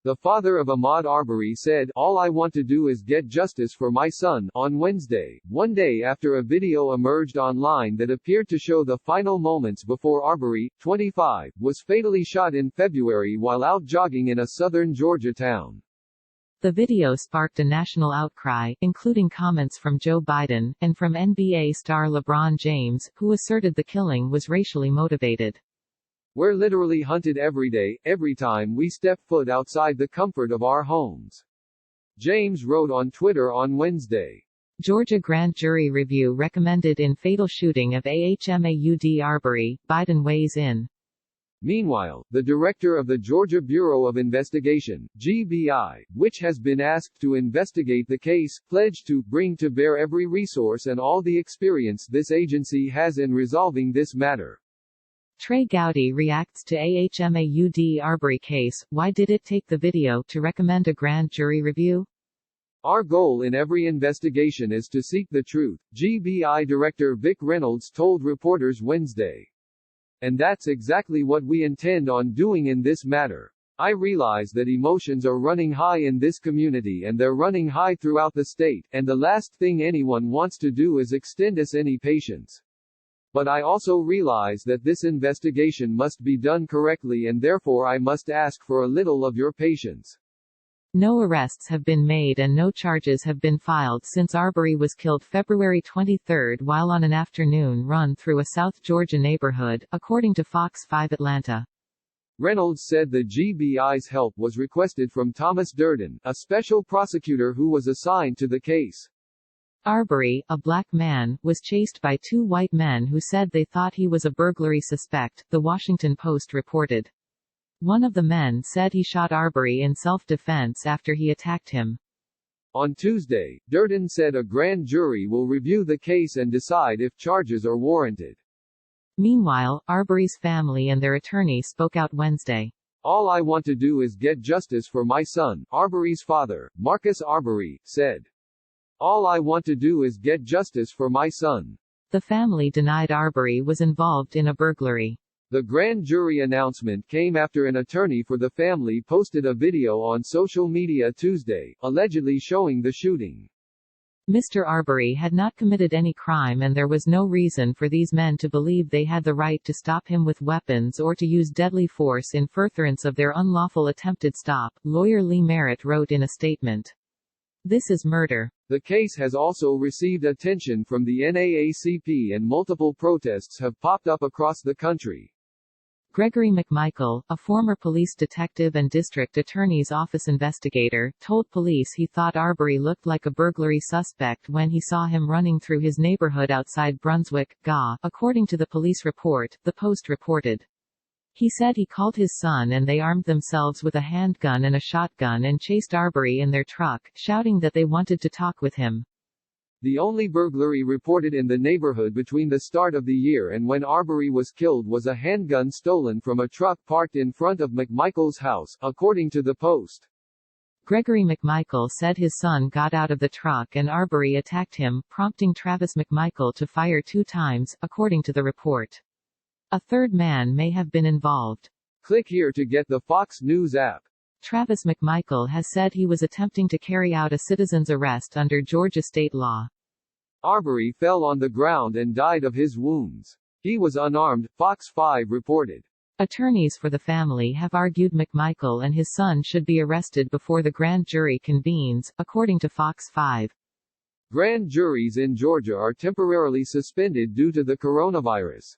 The father of Ahmaud Arbery said, "All I want to do is get justice for my son," on Wednesday, one day after a video emerged online that appeared to show the final moments before Arbery, 25, was fatally shot in February while out jogging in a southern Georgia town. The video sparked a national outcry, including comments from Joe Biden, and from NBA star LeBron James, who asserted the killing was racially motivated. "We're literally hunted every day, every time we step foot outside the comfort of our homes," James wrote on Twitter on Wednesday. Georgia grand jury review recommended in fatal shooting of Ahmaud Arbery, Biden weighs in. Meanwhile, the director of the Georgia Bureau of Investigation, GBI, which has been asked to investigate the case, pledged to bring to bear every resource and all the experience this agency has in resolving this matter. Trey Gowdy reacts to Ahmaud Arbery case. Why did it take the video to recommend a grand jury review? "Our goal in every investigation is to seek the truth," GBI Director Vic Reynolds told reporters Wednesday. "And that's exactly what we intend on doing in this matter. I realize that emotions are running high in this community and they're running high throughout the state, and the last thing anyone wants to do is extend us any patience. But I also realize that this investigation must be done correctly and therefore I must ask for a little of your patience." No arrests have been made and no charges have been filed since Arbery was killed February 23 while on an afternoon run through a South Georgia neighborhood, according to Fox 5 Atlanta. Reynolds said the GBI's help was requested from Thomas Durden, a special prosecutor who was assigned to the case. Arbery, a black man, was chased by two white men who said they thought he was a burglary suspect, The Washington Post reported. One of the men said he shot Arbery in self-defense after he attacked him. On Tuesday, Durden said a grand jury will review the case and decide if charges are warranted. Meanwhile, Arbery's family and their attorney spoke out Wednesday. "All I want to do is get justice for my son," Arbery's father, Marcus Arbery, said. "All I want to do is get justice for my son." The family denied Arbery was involved in a burglary. The grand jury announcement came after an attorney for the family posted a video on social media Tuesday, allegedly showing the shooting. Mr. Arbery had not committed any crime and there was no reason for these men to believe they had the right to stop him with weapons or to use deadly force in furtherance of their unlawful attempted stop, lawyer Lee Merritt wrote in a statement. "This is murder." The case has also received attention from the NAACP and multiple protests have popped up across the country. Gregory McMichael, a former police detective and district attorney's office investigator, told police he thought Arbery looked like a burglary suspect when he saw him running through his neighborhood outside Brunswick, GA, according to the police report, the Post reported. He said he called his son and they armed themselves with a handgun and a shotgun and chased Arbery in their truck, shouting that they wanted to talk with him. The only burglary reported in the neighborhood between the start of the year and when Arbery was killed was a handgun stolen from a truck parked in front of McMichael's house, according to the Post. Gregory McMichael said his son got out of the truck and Arbery attacked him, prompting Travis McMichael to fire 2 times, according to the report. A third man may have been involved. Click here to get the Fox News app. Travis McMichael has said he was attempting to carry out a citizen's arrest under Georgia state law. Arbery fell on the ground and died of his wounds. He was unarmed, Fox 5 reported. Attorneys for the family have argued McMichael and his son should be arrested before the grand jury convenes, according to Fox 5. Grand juries in Georgia are temporarily suspended due to the coronavirus.